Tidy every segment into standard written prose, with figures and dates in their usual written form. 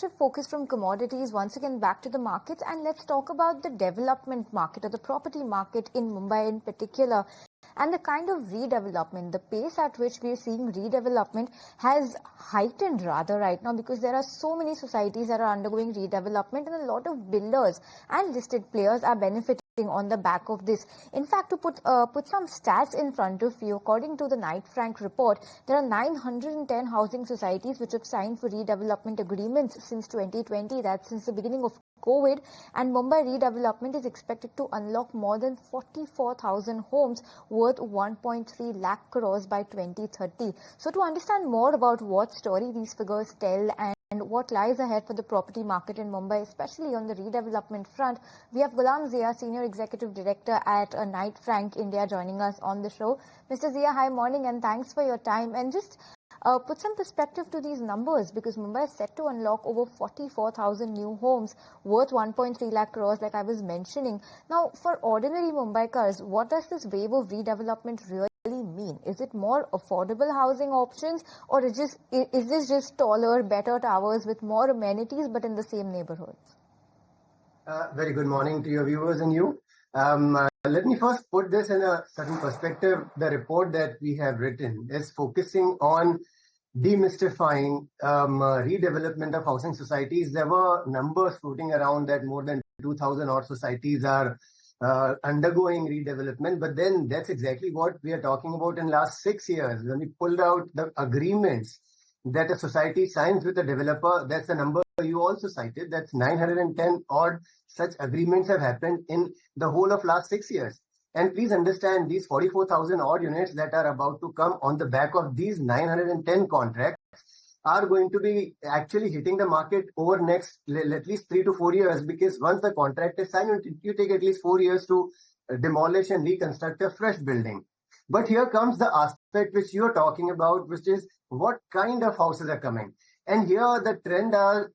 let's shift focus from commodities once again back to the markets, and let's talk about the development market or the property market in Mumbai in particular. And the kind of redevelopment, the pace at which we are seeing redevelopment has heightened rather right now, because there are so many societies that are undergoing redevelopment and a lot of builders and listed players are benefiting on the back of this. In fact, to put some stats in front of you, according to the Knight Frank report, there are 910 housing societies which have signed for redevelopment agreements since 2020, that's since the beginning of COVID, and Mumbai redevelopment is expected to unlock more than 44,000 homes worth 1.3 lakh crores by 2030. So to understand more about what story these figures tell and what lies ahead for the property market in Mumbai, especially on the redevelopment front, we have Gulam Zia, Senior Executive Director at Knight Frank India, joining us on the show. Mr. Zia, hi, morning, and thanks for your time. And just put some perspective to these numbers, because Mumbai is set to unlock over 44,000 new homes worth 1.3 lakh crores, like I was mentioning. Now, for ordinary Mumbaikars, what does this wave of redevelopment really mean? Is it more affordable housing options, or is this just taller, better towers with more amenities but in the same neighborhoods? Very good morning to your viewers and you. Let me first put this in a certain perspective. The report that we have written is focusing on demystifying redevelopment of housing societies. There were numbers floating around that more than 2,000 odd societies are undergoing redevelopment, but then that's exactly what we are talking about in last 6 years. When we pulled out the agreements that a society signs with a developer, that's the number you also cited, that's 910 odd such agreements have happened in the whole of last 6 years. And please understand, these 44,000 odd units that are about to come on the back of these 910 contracts are going to be actually hitting the market over next at least 3 to 4 years, because once the contract is signed, you take at least 4 years to demolish and reconstruct a fresh building. But here comes the aspect which you are talking about, which is what kind of houses are coming. And here the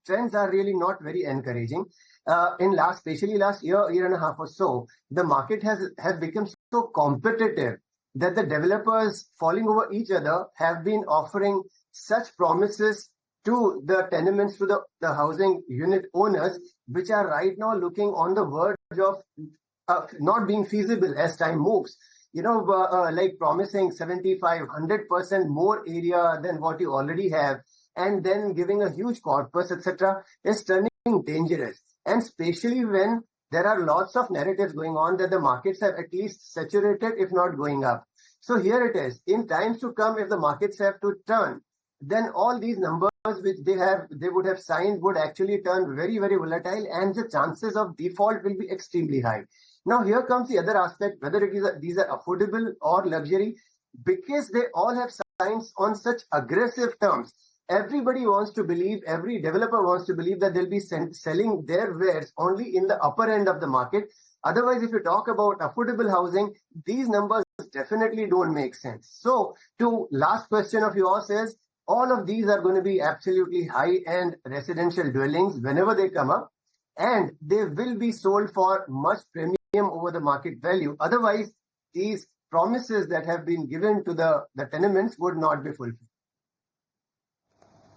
trends are really not very encouraging. Especially last year and a half or so, the market has become so competitive that the developers falling over each other have been offering such promises to the tenements, to the housing unit owners, which are right now looking on the verge of not being feasible as time moves. Like promising 75-100% more area than what you already have, and then giving a huge corpus, etc., is turning dangerous. And especially when there are lots of narratives going on that the markets have at least saturated, if not going up. So here it is. In times to come, if the markets have to turn, then all these numbers which they would have signed would actually turn very, very volatile, and the chances of default will be extremely high. Now, here comes the other aspect, whether these are affordable or luxury, because they all have signed on such aggressive terms. Everybody wants to believe, every developer wants to believe that they'll be selling their wares only in the upper end of the market. Otherwise, if you talk about affordable housing, these numbers definitely don't make sense. So, to last question of yours is, all of these are going to be absolutely high-end residential dwellings whenever they come up, and they will be sold for much premium over the market value. Otherwise, these promises that have been given to the tenements would not be fulfilled.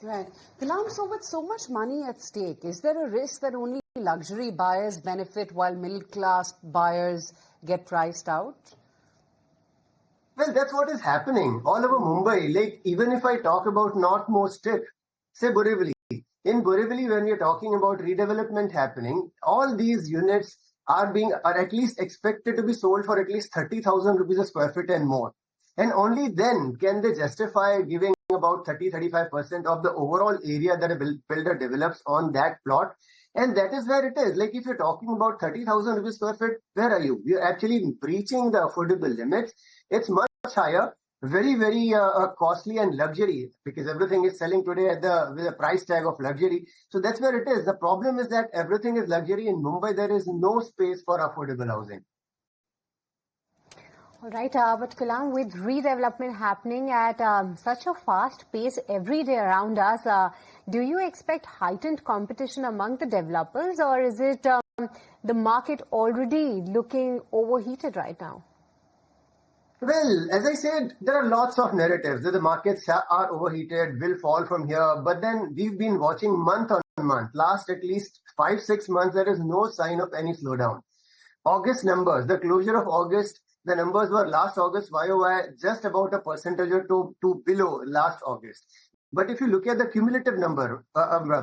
Right. Gulam, so with so much money at stake, is there a risk that only luxury buyers benefit while middle-class buyers get priced out? Well, that's what is happening all over Mumbai. Like, even if I talk about northmost tip, say Borivali. In Borivali, when we are talking about redevelopment happening, all these units are at least expected to be sold for at least 30,000 rupees a square feet and more. And only then can they justify giving about 30-35% of the overall area that a builder develops on that plot. And that is where it is. Like, if you're talking about 30,000 rupees square feet, where are you? You're actually breaching the affordable limits. It's much higher, very, very costly and luxury, because everything is selling today with a price tag of luxury. So that's where it is. The problem is that everything is luxury. In Mumbai, there is no space for affordable housing. All right, but Gulam, with redevelopment happening at such a fast pace every day around us, do you expect heightened competition among the developers, or is it the market already looking overheated right now? Well, as I said, there are lots of narratives that the markets are overheated, will fall from here. But then we've been watching month on month, last at least 5-6 months, there is no sign of any slowdown. August numbers, the closure of August, the numbers were last August YOY just about a percentage or two below last August. But if you look at the cumulative number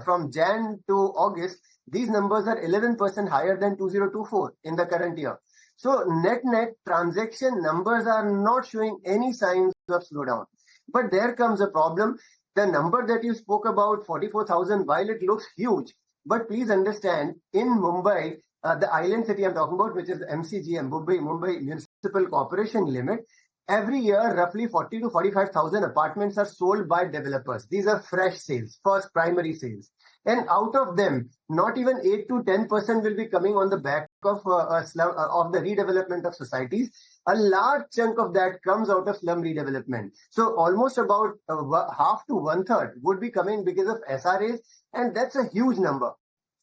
from Jan to August, these numbers are 11% higher than 2024 in the current year. So net transaction numbers are not showing any signs of slowdown. But there comes a problem. The number that you spoke about, 44,000, while it looks huge, but please understand, in Mumbai, the island city I'm talking about, which is MCGM, Mumbai Municipal Corporation Limit, every year roughly 40 to 45,000 apartments are sold by developers. These are fresh sales, first primary sales. And out of them, not even 8 to 10% will be coming on the back of of the redevelopment of societies. A large chunk of that comes out of slum redevelopment. So almost about half to one third would be coming because of SRAs, and that's a huge number.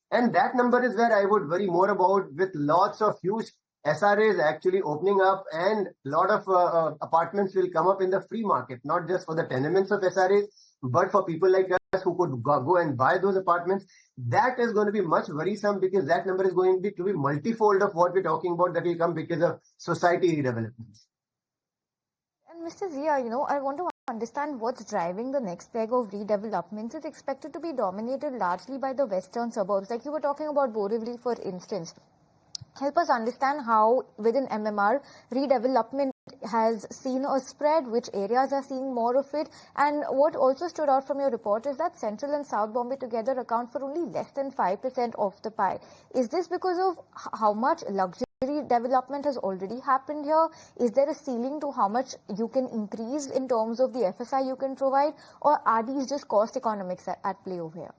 And that number is where I would worry more about, with lots of huge SRAs actually opening up, and a lot of apartments will come up in the free market, not just for the tenements of SRAs, but for people like us who could go and buy those apartments. That is going to be much worrisome, because that number is going to be multifold of what we're talking about that will come because of society redevelopments. And Mr. Zia, I want to understand what's driving the next leg of redevelopments. Is expected to be dominated largely by the western suburbs. Like you were talking about Borivali, for instance. Help us understand how within MMR redevelopment has seen a spread, which areas are seeing more of it, and what also stood out from your report is that Central and South Bombay together account for only less than 5% of the pie. Is this because of how much luxury development has already happened here? Is there a ceiling to how much you can increase in terms of the FSI you can provide, or are these just cost economics at play over here?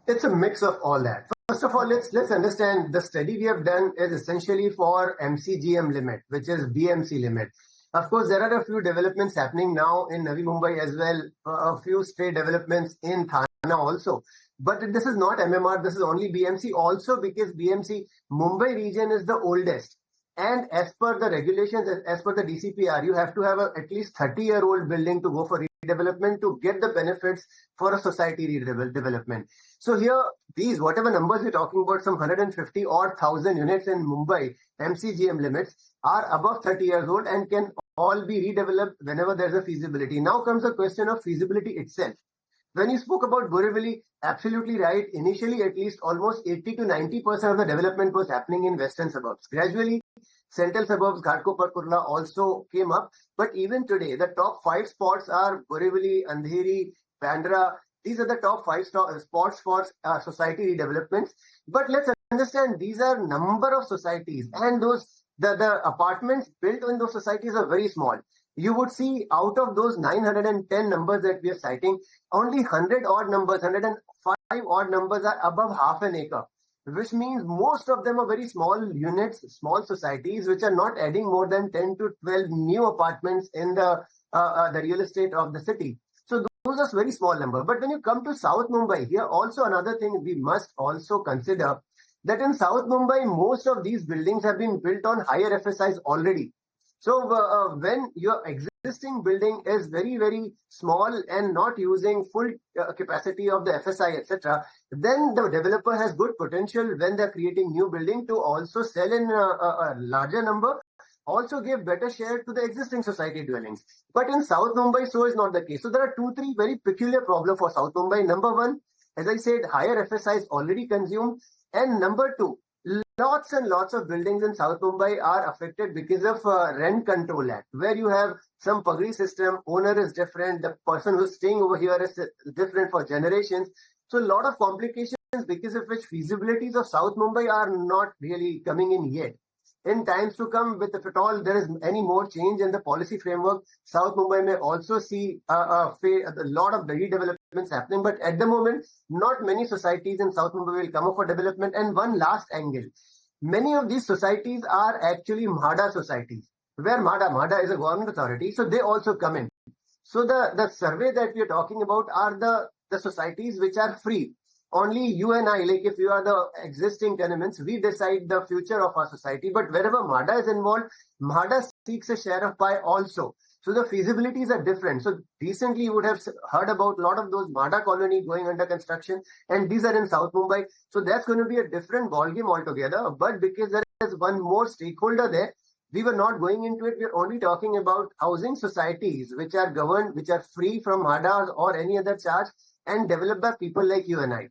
It's a mix of all that. First of all, let's understand the study we have done is essentially for MCGM limit, which is BMC limit. Of course, there are a few developments happening now in Navi Mumbai as well, a few state developments in Thane also. But this is not MMR, this is only BMC, also because BMC Mumbai region is the oldest. And as per the regulations, as per the DCPR, you have to have at least 30-year-old building to go for redevelopment to get the benefits for a society redevelopment. So here, these, whatever numbers we're talking about, some 150 odd thousand units in Mumbai, MCGM limits, are above 30 years old and can all be redeveloped whenever there's a feasibility. Now comes the question of feasibility itself. When you spoke about Borivali, absolutely right. Initially, at least almost 80 to 90% of the development was happening in western suburbs. Gradually, central suburbs, Ghatkopar, Kurla also came up. But even today, the top 5 spots are Borivali, Andheri, Bandra. These are the top 5 spots for society redevelopments. But let's understand, these are number of societies, and the apartments built in those societies are very small. You would see out of those 910 numbers that we are citing, only 100 odd numbers, 105 odd numbers are above half an acre, which means most of them are very small units, small societies, which are not adding more than 10 to 12 new apartments in the real estate of the city. So those are very small number. But when you come to South Mumbai, here also another thing we must also consider, that in South Mumbai, most of these buildings have been built on higher FSIs already. So when your existing building is very, very small and not using full capacity of the FSI, etc., then the developer has good potential when they're creating new building to also sell in a larger number, also give better share to the existing society dwellings. But in South Mumbai, so is not the case. So there are 2-3 very peculiar problems for South Mumbai. Number one, as I said, higher FSI is already consumed. And number two, lots and lots of buildings in South Mumbai are affected because of Rent Control Act, where you have some pagri system, owner is different, the person who's staying over here is different for generations. So a lot of complications because of which feasibilities of South Mumbai are not really coming in yet. In times to come, with if at all there is any more change in the policy framework, South Mumbai may also see a lot of the redevelopments happening. But at the moment, not many societies in South Mumbai will come up for development. And one last angle, many of these societies are actually MHADA societies, where MHADA is a government authority, so they also come in. So the survey that we are talking about are the societies which are free. only you and I, like if you are the existing tenements, we decide the future of our society. But wherever MHADA is involved, MHADA seeks a share of pie also. So the feasibilities are different. So recently you would have heard about a lot of those MHADA colony going under construction, and these are in South Mumbai. So that's going to be a different ballgame altogether. But because there is one more stakeholder there, we were not going into it. We're only talking about housing societies which are governed, which are free from MHADA or any other charge, and developed by people like you and I.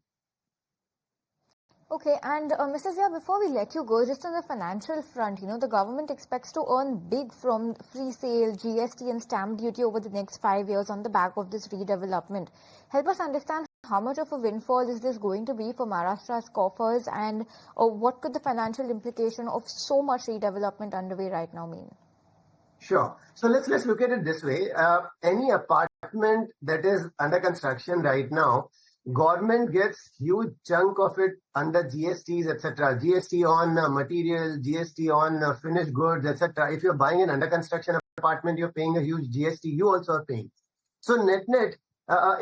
Okay, and Mr. Zia, before we let you go, just on the financial front, the government expects to earn big from free sale, GST and stamp duty over the next 5 years on the back of this redevelopment. Help us understand how much of a windfall is this going to be for Maharashtra's coffers, and what could the financial implication of so much redevelopment underway right now mean? Sure. So let's look at it this way. Any apartment that is under construction right now, government gets huge chunk of it under GSTs, etc. GST on material, GST on finished goods, etc. If you're buying an under construction apartment, you're paying a huge GST. You also are paying. So net,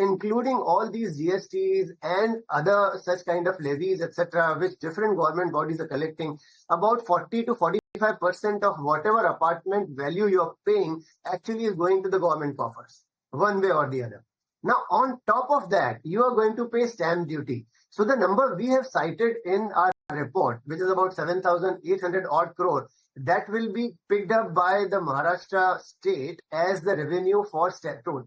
including all these GSTs and other such kind of levies, etc., which different government bodies are collecting, about 40 to 45% of whatever apartment value you're paying actually is going to the government coffers, one way or the other. Now, on top of that, you are going to pay stamp duty. So the number we have cited in our report, which is about 7,800 odd crore, that will be picked up by the Maharashtra state as the revenue for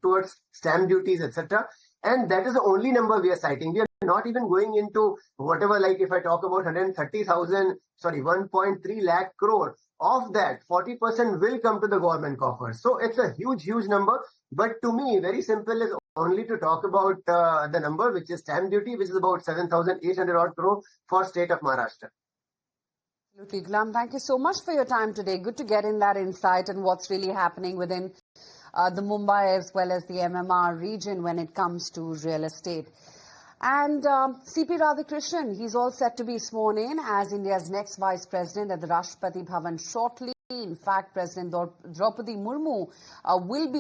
towards stamp duties, etc. And that is the only number we are citing. We are not even going into whatever, like if I talk about 1.3 lakh crore. Of that, 40% will come to the government coffers. So it's a huge number. But to me, very simple is only to talk about the number, which is stamp duty, which is about 7,800 odd crore for state of Maharashtra. Absolutely. Gulam, thank you so much for your time today. Good to get in that insight and what's really happening within the Mumbai as well as the MMR region when it comes to real estate. And C.P. Radhakrishnan, he's all set to be sworn in as India's next Vice President at the Rashtrapati Bhavan shortly. In fact, President Draupadi Murmu will be